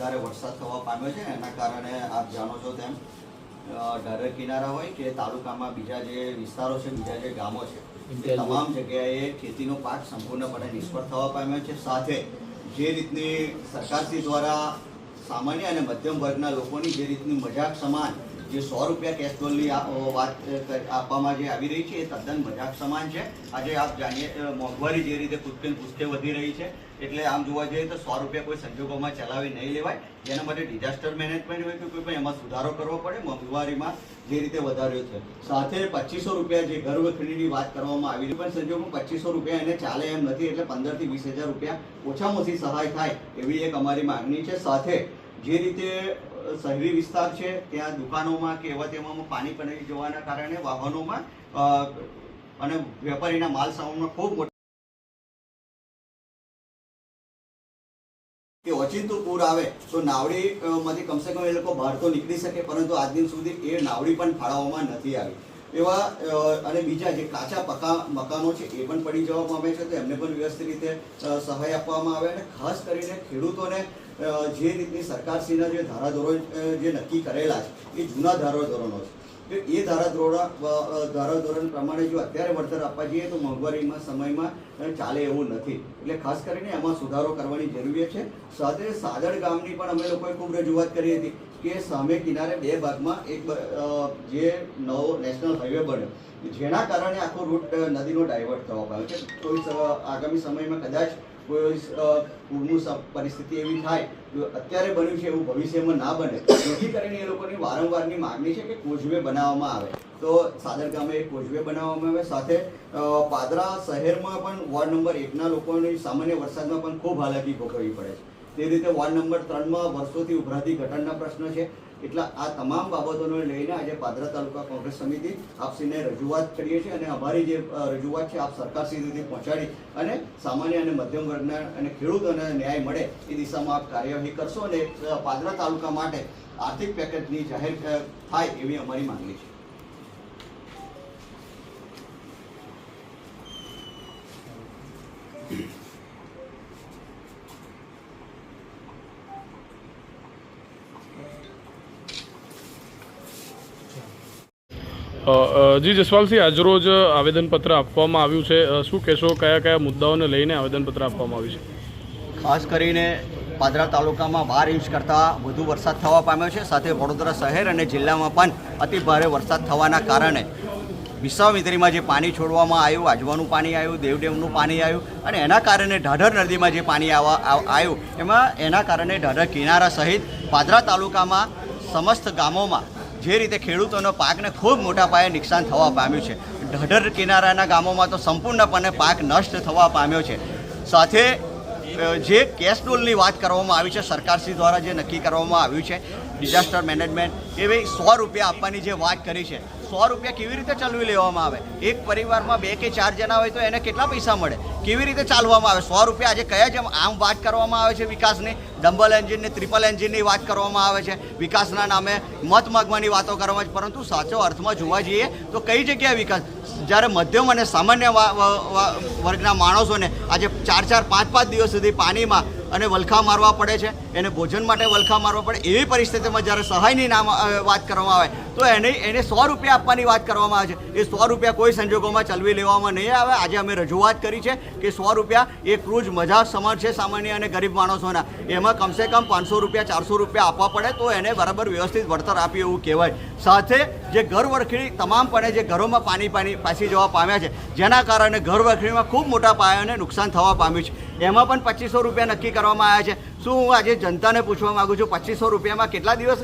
વધારે વરસાદ થવા પામ્યો છે એના કારણે આપ જાણો છો તેમ ઢાઢર કિનારા હોય કે તાલુકામાં બીજા જે વિસ્તારો છે, બીજા જે ગામો છે, એ તમામ જગ્યાએ ખેતીનો પાક સંપૂર્ણપણે નિષ્ફળ થવા પામ્યો છે। સાથે જે રીતની સરકારશ્રી દ્વારા સામાન્ય અને મધ્યમ વર્ગના લોકોની જે રીતની મજાક સમાન જે 100 રૂપિયા કેશ ડોલની વાત આપવામાં જે આવી રહી છે એ તદ્દન મજાક સમાન છે। આજે આપ જાણીએ મોંઘવારી જે રીતે કૂદકે પુસ્તે વધી રહી છે, એટલે આમ જોવા જઈએ તો 100 રૂપિયા કોઈ સંજોગોમાં ચલાવી નહીં લેવાય। જેના માટે ડિઝાસ્ટર મેનેજમેન્ટ હોય કે કોઈ પણ એમાં સુધારો કરવો પડે। મોંઘવારીમાં જે રીતે વધાર્યો છે, સાથે 2500 રૂપિયા જે ઘર વખરીની વાત કરવામાં આવી પણ સંજોગોમાં 2500 રૂપિયા એને ચાલે એમ નથી, એટલે 15 થી 20,000 રૂપિયા ઓછામાં ઓછી સહાય થાય એવી એક અમારી માંગણી છે। સાથે જે રીતે શહેરી વિસ્તાર છે ત્યાં દુકાનોમાં કે એવા તેમાં પાણી પડી જવાના કારણે વાહનોમાં અને વેપારીના માલ સામાનમાં ખૂબ મોટી કે ઓચિંતું પૂર આવે તો નાવડીમાંથી કમસે કમ એ લોકો બહાર તો નીકળી શકે, પરંતુ આજ દિન સુધી એ નાવડી પણ ફાળવવામાં નથી આવી। એવા અને બીજા જે કાચા મકાનો છે એ પણ પડી જવા પામે છે, તો એમને પણ વ્યવસ્થિત રીતે સહાય આપવામાં આવે। અને ખાસ કરીને ખેડૂતોને જે રીતની સરકારશ્રીના જે ધારાધોરણ જે નક્કી કરેલા છે એ જૂના ધારાધોરણો છે, એ ધારાધોરણ પ્રમાણે જો અત્યારે વળતર આપવા જઈએ તો મોંઘવારીમાં સમયમાં ચાલે એવું નથી, એટલે ખાસ કરીને એમાં સુધારો કરવાની જરૂરિયાત છે। સાથે સાદડ ગામની પણ અમે લોકોએ ખૂબ રજૂઆત કરી હતી કે સામે કિનારે બે ભાગમાં એક જે નવો નેશનલ હાઈવે બન્યો, જેના કારણે આખો રૂટ નદીનો ડાયવર્ટ થવા પામ્યો છે। કોઈ આગામી સમયમાં કદાચ કોઈ પૂરની પરિસ્થિતિ એવી થાય, અત્યારે બન્યું છે એવું ભવિષ્યમાં ના બને, જેથી કરીને એ લોકોની વારંવારની માગણી છે કે કોઝવે બનાવવામાં આવે, તો સાદર ગામે એક કોઝવે બનાવવામાં આવે। સાથે પાદરા શહેરમાં પણ વોર્ડ નંબર 1ના લોકોની સામાન્ય વરસાદમાં પણ ખૂબ હાલાકી ભોગવવી પડે છે। તે રીતે વોર્ડ નંબર 3માં વર્ષોથી ઉભરાતી ગટરના પ્રશ્ન છે। એટલે આ તમામ બાબતોને લઈને આજે પાદરા તાલુકા કોંગ્રેસ સમિતિ આપશ્રીને રજૂઆત કરીએ છીએ, અને અમારી જે રજૂઆત છે આપ સરકારશ્રી સુધી પહોંચાડી અને સામાન્ય અને મધ્યમ વર્ગના અને ખેડૂતોને ન્યાય મળે એ દિશામાં આપ કાર્યવાહી કરશો, અને પાદરા તાલુકા માટે આર્થિક પેકેજની જાહેર થાય એવી અમારી માંગણી છે। જી જસવાલસિંહ, આજરોજ આવેદનપત્ર આપવામાં આવ્યું છે, શું કહેશો? કયા કયા મુદ્દાઓને લઈને આવેદનપત્ર આપવામાં આવ્યું છે? ખાસ કરીને પાદરા તાલુકામાં 12 ઇંચ કરતાં વધુ વરસાદ થવા પામ્યો છે। સાથે વડોદરા શહેર અને જિલ્લામાં પણ અતિ ભારે વરસાદ થવાના કારણે વિશ્વામિત્રીમાં જે પાણી છોડવામાં આવ્યું, આજવાનું પાણી આવ્યું, દેવડેમનું પાણી આવ્યું, અને એના કારણે ઢાઢર નદીમાં જે પાણી આવ્યું એના કારણે ઢાઢર કિનારા સહિત પાદરા તાલુકામાં સમસ્ત ગામોમાં જે રીતે ખેડૂતોનો પાકને ખૂબ મોટા પાયે નુકસાન થવા પામ્યું છે। ઢાઢર કિનારાના ગામોમાં તો સંપૂર્ણપણે પાક નષ્ટ થવા પામ્યો છે। સાથે જે કેશ ડોલની વાત કરવામાં આવી છે, સરકારશ્રી દ્વારા જે નક્કી કરવામાં આવ્યું છે ડિઝાસ્ટર મેનેજમેન્ટ, એવી 100 રૂપિયા આપવાની જે વાત કરી છે, 100 રૂપિયા કેવી રીતે ચલાવી લેવામાં આવે? એક પરિવારમાં 2 કે 4 જણા હોય તો એને કેટલા પૈસા મળે? કેવી રીતે ચાલવામાં આવે? 100 રૂપિયા આજે કયા જેમ આમ વાત કરવામાં આવે છે વિકાસની, ડબલ એન્જિન ને ટ્રિપલ એન્જિનની વાત કરવામાં આવે છે, વિકાસના નામે મત માગવાની વાતો કરવામાં આવે છે, પરંતુ સાચો અર્થમાં જોવા જઈએ તો કઈ જગ્યાએ વિકાસ? જ્યારે મધ્યમ અને સામાન્ય વર્ગના માણસોને આજે 4-4, 5-5 દિવસ સુધી પાણીમાં અને વલખા મારવા પડે છે, એને ભોજન માટે વલખા મારવા પડે, એવી પરિસ્થિતિમાં જ્યારે સહાયની વાત કરવામાં આવે તો એને 100 રૂપિયા આપવાની વાત કરવામાં આવે છે। એ 100 રૂપિયા કોઈ સંજોગોમાં ચલવી લેવામાં નહીં આવે। આજે અમે રજૂઆત કરી છે કે 100 રૂપિયા એ ક્રૂઝ મજાક સમાન છે સામાન્ય અને ગરીબ માણસોના, એમાં કમસે કમ 500 રૂપિયા 400 રૂપિયા આપવા પડે તો એને બરાબર વ્યવસ્થિત વળતર આપ્યું એવું કહેવાય। સાથે જે ઘર વરખડી તમામપણે જે ઘરોમાં પાણી પાસી જવા પામ્યા છે, જેના કારણે ઘર વરખડીમાં ખૂબ મોટા પાયાને નુકસાન થવા પામ્યું છે, એમાં પણ 2500 રૂપિયા નક્કી કરવામાં આવ્યા છે। શું હું આજે જનતાને પૂછવા માગું છું, 2500 રૂપિયામાં કેટલા દિવસ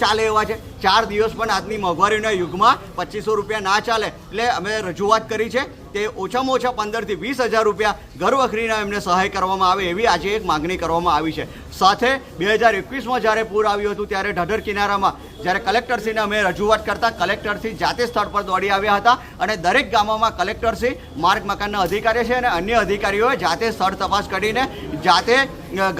ચાલે એવા છે? 4 દિવસ પણ આજની મોંઘવારીના યુગમાં 2500 રૂપિયા ના ચાલે। એટલે અમે રજૂઆત કરી છે તે ઓછામાં ઓછા 15 થી 20,000 રૂપિયા ઘર વખરીના એમને સહાય કરવામાં આવે એવી આજે એક માગણી કરવામાં આવી છે। સાથે 2021માં જ્યારે પૂર આવ્યું હતું ત્યારે ઢાઢર કિનારામાં જ્યારે કલેક્ટરશ્રીને અમે રજૂઆત કરતા, કલેક્ટરશ્રી જાતે સ્થળ પર દોડી આવ્યા હતા, અને દરેક ગામોમાં કલેક્ટરશ્રી, માર્ગ મકાનના અધિકારી છે અને અન્ય અધિકારીઓએ જાતે સ્થળ તપાસ કરીને જાતે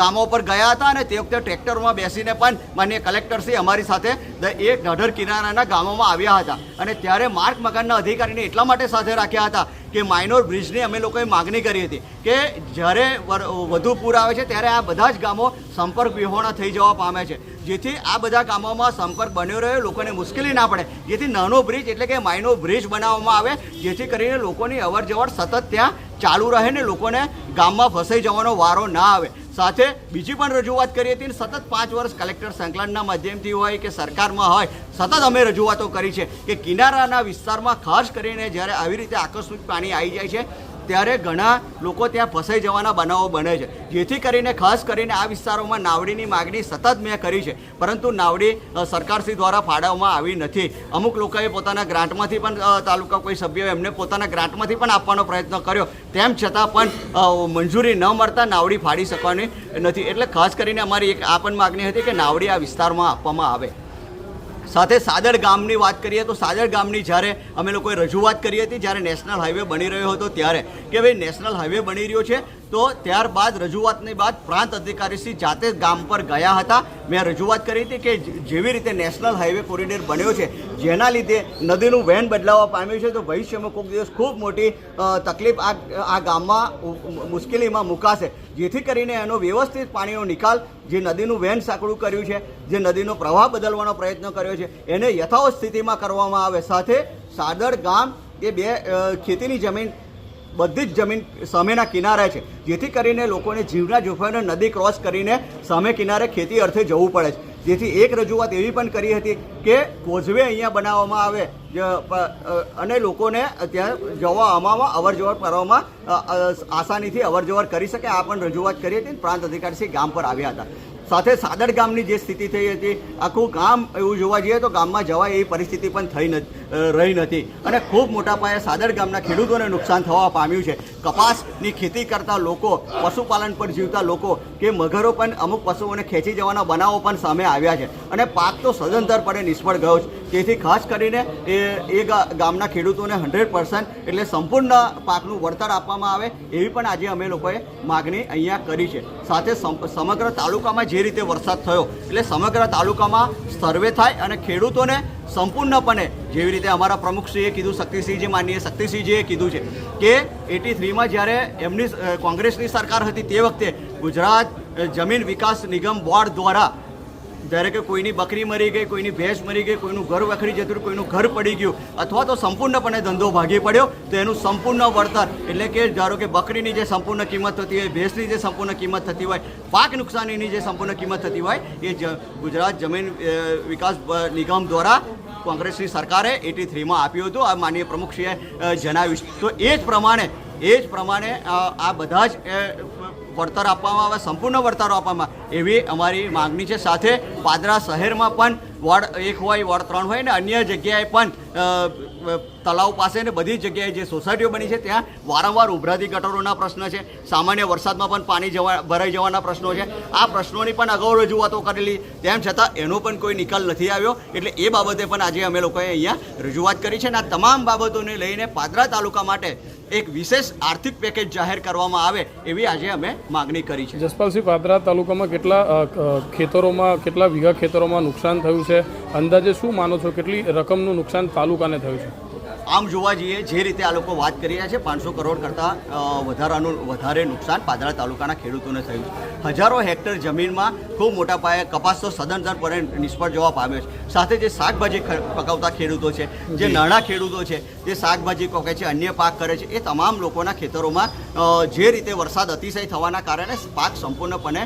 ગામો પર ગયા હતા અને તે વખતે ટ્રેક્ટરમાં બેસીને પણ માનનીય કલેક્ટરશ્રી અમારી સાથે એ ઢાઢર કિનારાના ગામોમાં આવ્યા હતા અને ત્યારે માર્ગ મકાનના અધિકારીને એટલા માટે સાથે રાખ્યા હતા કે માઇનોર બ્રિજની અમે લોકોએ માગણી કરી હતી કે જ્યારે વધુ પૂર આવે છે ત્યારે આ બધા જ ગામો સંપર્ક વિહોણા થઈ જવા પામે છે, જેથી આ બધા ગામોમાં સંપર્ક બન્યો રહ્યો, લોકોને મુશ્કેલી ના પડે, જેથી નાનો બ્રિજ એટલે કે માઇનોર બ્રિજ બનાવવામાં આવે, જેથી કરીને લોકોની અવર જવર સતત ત્યાં ચાલુ રહે ને લોકોને ગામમાં ફસાઈ જવાનો વારો ના આવે. સાથે બીજી પણ રજૂઆત કરી હતી, સતત 5 વર્ષ કલેક્ટર સંકલનના માધ્યમથી હોય કે સરકારમાં હોય, સતત અમે રજૂઆતો કરી છે કે કિનારાના વિસ્તારમાં ખાસ કરીને જ્યારે આવી રીતે આકસ્મિક પાણી આવી જાય છે ત્યારે ઘણા લોકો ત્યાં ફસાઈ જવાના બનાવો બને છે, જેથી કરીને ખાસ કરીને આ વિસ્તારોમાં નાવડીની માગણી સતત મેં કરી છે, પરંતુ નાવડી સરકારશ્રી દ્વારા ફાળવવામાં આવી નથી. અમુક લોકોએ પોતાના ગ્રાન્ટમાંથી પણ તાલુકા કોઈ સભ્યોએ એમને પોતાના ગ્રાન્ટમાંથી પણ આપવાનો પ્રયત્ન કર્યો, તેમ છતાં પણ મંજૂરી ન મળતા નાવડી ફાળી શકવાની નથી. એટલે ખાસ કરીને અમારી એક આ પણ માગણી હતી કે નાવડી આ વિસ્તારમાં આપવામાં આવે. સાથે સાદર ગામની વાત કરીએ તો સાદર ગામની જ્યારે અમે લોકોએ રજૂઆત કરી હતી જ્યારે નેશનલ હાઈવે બની રહ્યો હતો ત્યારે કે ભાઈ નેશનલ હાઈવે બની રહ્યો છે, તો ત્યારબાદ રજૂઆતની બાદ પ્રાંત અધિકારીશ્રી જાતે ગામ પર ગયા હતા. મેં રજૂઆત કરી હતી કે જેવી રીતે નેશનલ હાઈવે કોરિડોર બન્યો છે જેના લીધે નદીનું વહેણ બદલાવા પામ્યું છે, તો ભવિષ્યમાં કોઈક દિવસ ખૂબ મોટી તકલીફ આ ગામમાં મુશ્કેલીમાં મુકાશે, જેથી કરીને એનો વ્યવસ્થિત પાણીનો નિકાલ જે નદીનું વહેણ સાંકડું કર્યું છે, જે નદીનો પ્રવાહ બદલવાનો પ્રયત્ન કર્યો છે એને યથાવત સ્થિતિમાં કરવામાં આવે. સાથે સાદર ગામ એ બે ખેતીની જમીન બધી જ જમીન સામેના કિનારે છે, જેથી કરીને લોકોને જીવના જોખમે નદી ક્રોસ કરીને સામે કિનારે ખેતી અર્થે જવું પડે છે. જેથી એક રજૂઆત એવી પણ કરી હતી કે કોઝવે અહીંયા બનાવવામાં આવે અને લોકોને ત્યાં જવા આવવામાં અવર જવર કરવામાં આસાનીથી અવર જવર કરી શકે. આ પણ રજૂઆત કરી હતી. પ્રાંત અધિકારીશ્રી ગામ પર આવ્યા હતા. સાથે સાદર ગામની જે સ્થિતિ થઈ હતી, આખું ગામ એવું જોવા જઈએ તો ગામમાં જવાય એવી પરિસ્થિતિ પણ રહી નથી અને ખૂબ મોટા પાયે સાદર ગામના ખેડૂતોને નુકસાન થવા પામ્યું છે. કપાસની ખેતી કરતા લોકો, પશુપાલન પર જીવતા લોકો કે મગરો પણ અમુક પશુઓને ખેંચી જવાના બનાવો પણ સામે આવ્યા છે અને પાક તો સદંતરપણે નિષ્ફળ ગયો છે. તેથી ખાસ કરીને એ ગામના ખેડૂતોને 100% એટલે સંપૂર્ણ પાકનું વળતર આપવામાં આવે એવી પણ આજે અમે લોકોએ માગણી અહીંયા કરી છે. સાથે સમગ્ર તાલુકામાં જે રીતે વરસાદ થયો એટલે સમગ્ર તાલુકામાં સર્વે થાય અને ખેડૂતોને સંપૂર્ણપણે જેવી રીતે અમારા પ્રમુખશ્રીએ કીધું, શક્તિસિંહજી માનનીય શક્તિસિંહજીએ કીધું છે કે 83માં જ્યારે એમની કોંગ્રેસની સરકાર હતી તે વખતે ગુજરાત જમીન વિકાસ નિગમ બોર્ડ દ્વારા જ્યારે કે કોઈની બકરી મરી ગઈ, કોઈની ભેંસ મરી ગઈ, કોઈનું ઘર વખરી જતું, કોઈનું ઘર પડી ગયું અથવા તો સંપૂર્ણપણે ધંધો ભાગી પડ્યો તો એનું સંપૂર્ણ વળતર એટલે કે ધારો કે બકરીની જે સંપૂર્ણ કિંમત થતી હોય, ભેંસની જે સંપૂર્ણ કિંમત થતી હોય, પાક નુકસાનીની જે સંપૂર્ણ કિંમત થતી હોય એ ગુજરાત જમીન વિકાસ નિગમ દ્વારા કોંગ્રેસની સરકારે 83માં આપ્યું હતું. આ માનનીય પ્રમુખશ્રીએ જણાવ્યું છે. તો એ જ પ્રમાણે આ બધા જ વળતર આપવામાં આવે, સંપૂર્ણ વળતરો આપવામાં એવી અમારી માગણી છે. સાથે પાદરા શહેરમાં પણ વોર્ડ 1 હોય, વોર્ડ 3 હોય ને અન્ય જગ્યાએ પણ તળાવ પાસે ને બધી જગ્યાએ જે સોસાયટીઓ બની છે ત્યાં વારંવાર ઉભરાતી ગટરોના પ્રશ્ન છે, સામાન્ય વરસાદમાં પણ પાણી ભરાઈ જવાના પ્રશ્નો છે. આ પ્રશ્નોની પણ અગાઉ રજૂઆતો કરેલી, તેમ છતાં એનો પણ કોઈ નિકાલ નથી આવ્યો. એટલે એ બાબતે પણ આજે અમે લોકોએ અહીંયા રજૂઆત કરી છે અને આ તમામ બાબતોને લઈને પાદરા તાલુકા માટે એક વિશેષ આર્થિક પેકેજ જાહેર કરવામાં આવે એવી આજે અમે માગણી કરી છે. જસપાલસિંહ, પાદરા તાલુકામાં કેટલા વીઘા ખેતરોમાં નુકસાન થયું છે? અંદાજે શું માનો છો કેટલી રકમનું નુકસાન તાલુકાને થયું છે? આમ જોવા જઈએ જે રીતે આ લોકો વાત કરી રહ્યા છે 500 કરોડ કરતાં વધારે નુકસાન પાદરા તાલુકાના ખેડૂતોને થયું છે. હજારો હેક્ટર જમીનમાં ખૂબ મોટા પાયે કપાસ તો સદંતરપણે નિષ્ફળ જવા પામ્યો છે. સાથે જે શાકભાજી પકાવતા ખેડૂતો છે, જે નાના ખેડૂતો છે, જે શાકભાજી પકાવે છે, અન્ય પાક કરે છે, એ તમામ લોકોના ખેતરોમાં જે રીતે વરસાદ અતિશય થવાના કારણે પાક સંપૂર્ણપણે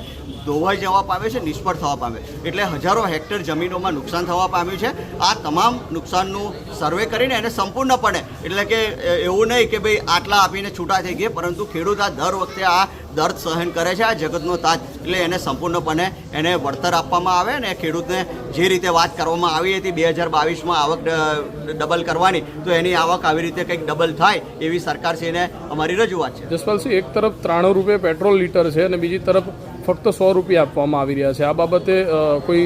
ધોવાઈ જવા પામે છે, નિષ્ફળ થવા પામે. એટલે હજારો હેક્ટર જમીનોમાં નુકસાન થવા પામ્યું છે. આ તમામ નુકસાનનું સર્વે કરીને એને સંપૂર્ણપણે એટલે કે એવું નહીં કે ભાઈ આટલા આપીને છૂટા થઈ ગયા, પરંતુ ખેડૂત આ દર વખતે આ દર્દ સહન કરે છે, આ જગતનો તાજ. એટલે એને સંપૂર્ણપણે એને વળતર આપવામાં આવે અને ખેડૂતને જે રીતે વાત કરવામાં આવી હતી 2022માં આવક ડબલ કરવાની, તો એની આવક આવી રીતે કંઈક ડબલ થાય એવી સરકારશ્રીને અમારી રજૂઆત છે. જસપાલસિંહ, એક તરફ 93 રૂપિયા પેટ્રોલ લીટર છે અને બીજી તરફ ફક્ત 100 રૂપિયા આપવામાં આવી રહ્યા છે. આ બાબતે કોઈ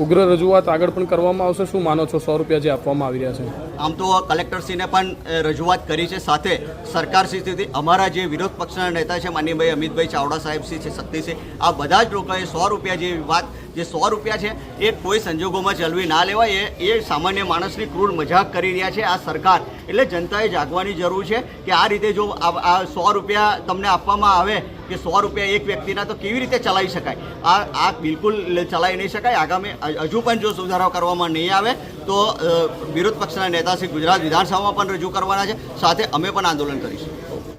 ઉગ્ર રજૂઆત આગળ પણ કરવામાં આવશે. શું માનો છો 100 રૂપિયા જે આપવામાં આવી રહ્યા છે? આમ તો કલેક્ટરશ્રીને પણ રજૂઆત કરી છે, સાથે સરકારશ્રીથી અમારા જે વિરોધ પક્ષના નેતા છે માનનીયભાઈ અમિતભાઈ ચાવડા સાહેબશ્રી છે, શક્તિસિંહ, આ બધા જ લોકોએ 100 રૂપિયા જે વાત, જે 100 રૂપિયા છે એ કોઈ સંજોગોમાં ચલવી ના લેવાય. એ સામાન્ય માણસની ક્રૂર મજાક કરી રહ્યા છે આ સરકાર. એટલે જનતાએ જાગવાની જરૂર છે કે આ રીતે જો આ 100 રૂપિયા તમને આપવામાં આવે કે 100 રૂપિયા એક વ્યક્તિના, તો કેવી રીતે ચલાવી શકાય? આ બિલકુલ ચલાવી નહીં શકાય. આગામી હજુ પણ જો સુધારો કરવામાં નહીં આવે તો વિરોધ પક્ષના નેતા શ્રી ગુજરાત વિધાનસભામાં પણ રજૂ કરવાના છે, સાથે અમે પણ આંદોલન કરીશું.